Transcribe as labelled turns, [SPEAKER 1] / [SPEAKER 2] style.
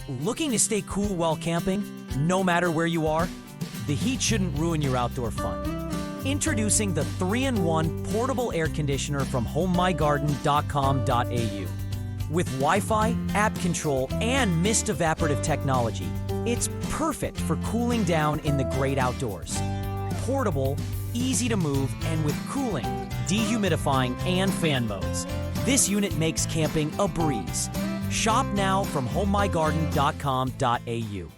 [SPEAKER 1] Looking to stay cool while camping, no matter where you are? The heat shouldn't ruin your outdoor fun. Introducing the 3-in-1 portable air conditioner from HomeMyGarden.com.au. With Wi-Fi, app control, and mist evaporative technology, it's perfect for cooling down in the great outdoors. Portable, easy to move, and with cooling, dehumidifying, and fan modes. This unit makes camping a breeze. Shop now from HomeMyGarden.com.au.